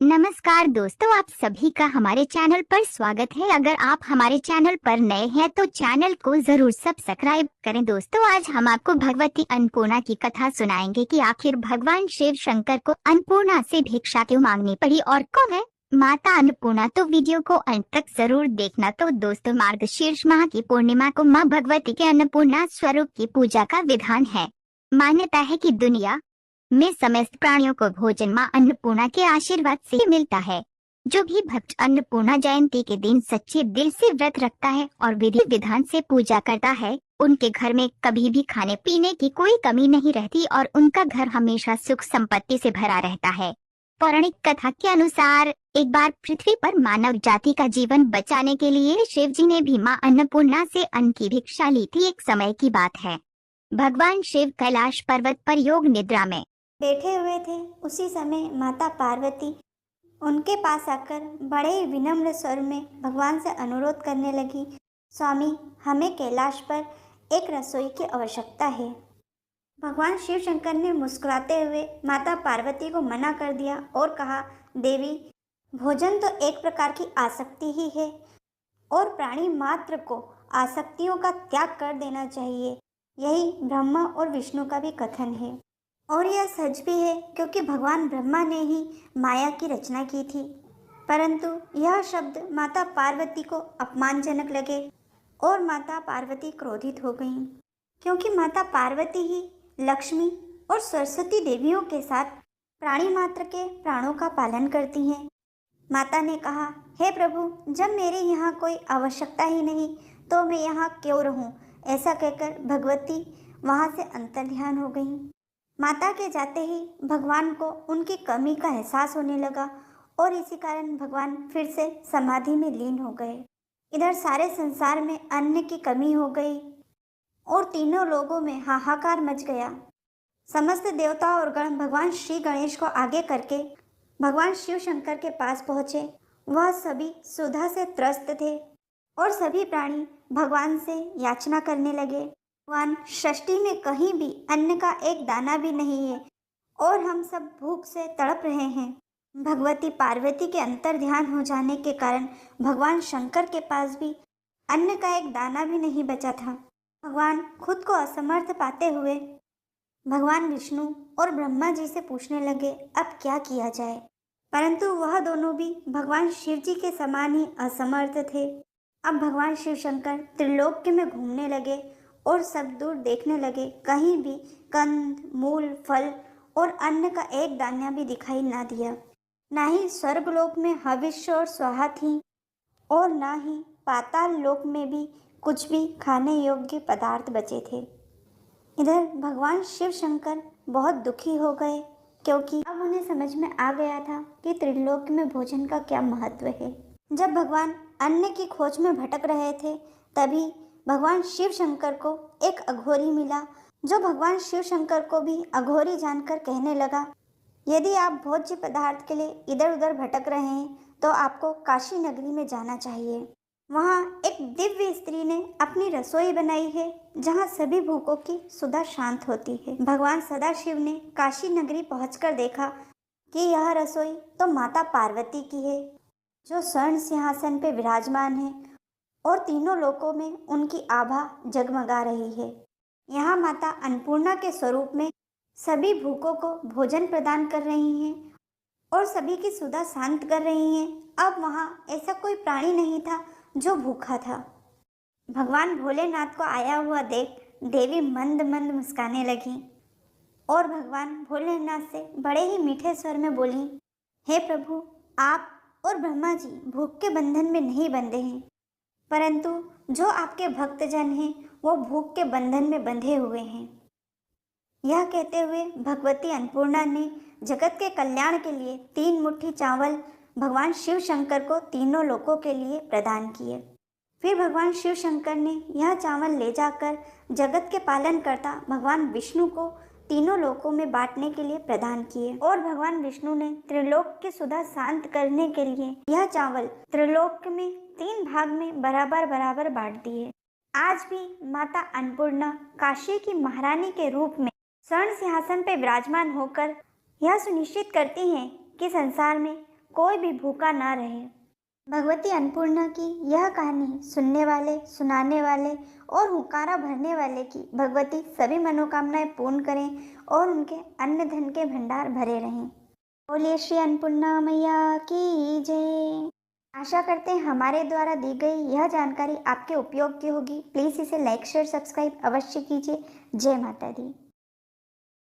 नमस्कार दोस्तों, आप सभी का हमारे चैनल पर स्वागत है। अगर आप हमारे चैनल पर नए हैं तो चैनल को जरूर सब्सक्राइब करें। दोस्तों, आज हम आपको भगवती अन्नपूर्णा की कथा सुनाएंगे कि आखिर भगवान शिव शंकर को अन्नपूर्णा से भिक्षा क्यों मांगनी पड़ी और कौन है माता अन्नपूर्णा। तो वीडियो को अंत तक जरूर देखना। तो दोस्तों, मार्गशीर्ष माह की पूर्णिमा को माँ भगवती के अन्नपूर्णा स्वरूप की पूजा का विधान है। मान्यता है कि दुनिया में समस्त प्राणियों को भोजन माँ अन्नपूर्णा के आशीर्वाद से मिलता है। जो भी भक्त अन्नपूर्णा जयंती के दिन सच्चे दिल से व्रत रखता है और विधि विधान से पूजा करता है, उनके घर में कभी भी खाने पीने की कोई कमी नहीं रहती और उनका घर हमेशा सुख संपत्ति से भरा रहता है। पौराणिक कथा के अनुसार एक बार पृथ्वी पर मानव जाति का जीवन बचाने के लिए शिव जी ने भी माँ अन्नपूर्णा से अन्न की भिक्षा ली थी। एक समय की बात है, भगवान शिव कैलाश पर्वत पर योग निद्रा में बैठे हुए थे। उसी समय माता पार्वती उनके पास आकर बड़े ही विनम्र स्वर में भगवान से अनुरोध करने लगी, स्वामी, हमें कैलाश पर एक रसोई की आवश्यकता है। भगवान शिव शंकर ने मुस्कुराते हुए माता पार्वती को मना कर दिया और कहा, देवी, भोजन तो एक प्रकार की आसक्ति ही है और प्राणी मात्र को आसक्तियों का त्याग कर देना चाहिए। यही ब्रह्मा और विष्णु का भी कथन है और यह सच भी है, क्योंकि भगवान ब्रह्मा ने ही माया की रचना की थी। परंतु यह शब्द माता पार्वती को अपमानजनक लगे और माता पार्वती क्रोधित हो गईं, क्योंकि माता पार्वती ही लक्ष्मी और सरस्वती देवियों के साथ प्राणी मात्र के प्राणों का पालन करती हैं। माता ने कहा, हे प्रभु, जब मेरे यहाँ कोई आवश्यकता ही नहीं तो मैं यहाँ क्यों रहूँ। ऐसा कहकर भगवती वहाँ से अंतर्ध्यान हो गईं। माता के जाते ही भगवान को उनकी कमी का एहसास होने लगा और इसी कारण भगवान फिर से समाधि में लीन हो गए। इधर सारे संसार में अन्न की कमी हो गई और तीनों लोगों में हाहाकार मच गया। समस्त देवता और गण भगवान श्री गणेश को आगे करके भगवान शिव शंकर के पास पहुँचे। वह सभी सुधा से त्रस्त थे और सभी प्राणी भगवान से याचना करने लगे, भगवान, सृष्टि में कहीं भी अन्न का एक दाना भी नहीं है और हम सब भूख से तड़प रहे हैं। भगवती पार्वती के अंतर्ध्यान हो जाने के कारण भगवान शंकर के पास भी अन्न का एक दाना भी नहीं बचा था। भगवान खुद को असमर्थ पाते हुए भगवान विष्णु और ब्रह्मा जी से पूछने लगे, अब क्या किया जाए। परंतु वह दोनों भी भगवान शिव जी के समान ही असमर्थ थे। अब भगवान शिव शंकर त्रिलोक्य में घूमने लगे और सब दूर देखने लगे। कहीं भी कंद, मूल, फल और अन्न का एक दाना भी दिखाई ना दिया। ना ही स्वर्गलोक में हविष्य और स्वाहा थी और ना ही पाताल लोक में भी कुछ भी खाने योग्य पदार्थ बचे थे। इधर भगवान शिव शंकर बहुत दुखी हो गए, क्योंकि अब उन्हें समझ में आ गया था कि त्रिलोक में भोजन का क्या महत्व है। जब भगवान अन्न की खोज में भटक रहे थे, तभी भगवान शिव शंकर को एक अघोरी मिला, जो भगवान शिव शंकर को भी अघोरी जानकर कहने लगा, यदि आप भोज्य पदार्थ के लिए इधर उधर भटक रहे हैं तो आपको काशी नगरी में जाना चाहिए। वहाँ एक दिव्य स्त्री ने अपनी रसोई बनाई है, जहाँ सभी भूखों की सुधा शांत होती है। भगवान सदाशिव ने काशी नगरी पहुंचकर देखा कि यह रसोई तो माता पार्वती की है, जो स्वर्ण सिंहासन पे विराजमान है और तीनों लोकों में उनकी आभा जगमगा रही है। यहाँ माता अन्नपूर्णा के स्वरूप में सभी भूखों को भोजन प्रदान कर रही हैं और सभी की सुधा शांत कर रही हैं। अब वहाँ ऐसा कोई प्राणी नहीं था जो भूखा था। भगवान भोलेनाथ को आया हुआ देख देवी मंद मंद मुस्काने लगी और भगवान भोलेनाथ से बड़े ही मीठे स्वर में बोली, हे प्रभु, आप और ब्रह्मा जी भूख के बंधन में नहीं बंधे हैं, परंतु जो आपके भक्तजन हैं वो भूख के बंधन में बंधे हुए हैं। यह कहते हुए भगवती अन्नपूर्णा ने जगत के कल्याण के लिए 3 मुट्ठी चावल भगवान शिव शंकर को तीनों लोकों के लिए प्रदान किए। फिर भगवान शिव शंकर ने यह चावल ले जाकर जगत के पालनकर्ता भगवान विष्णु को तीनों लोकों में बांटने के लिए प्रदान किए और भगवान विष्णु ने त्रिलोक की सुधा शांत करने के लिए यह चावल त्रिलोक में 3 भाग में बराबर बराबर बांट दिए। आज भी माता अन्नपूर्णा काशी की महारानी के रूप में स्वर्ण सिंहासन पर विराजमान होकर यह सुनिश्चित करती हैं कि संसार में कोई भी भूखा ना रहे। भगवती अन्नपूर्णा की यह कहानी सुनने वाले, सुनाने वाले और हुंकारा भरने वाले की भगवती सभी मनोकामनाएं पूर्ण करें और उनके अन्न धन के भंडार भरे रहें। बोलिए श्री अन्नपूर्णा मैया की जय। आशा करते हैं हमारे द्वारा दी गई यह जानकारी आपके उपयोग की होगी। प्लीज़ इसे लाइक शेयर सब्सक्राइब अवश्य कीजिए। जय माता दी।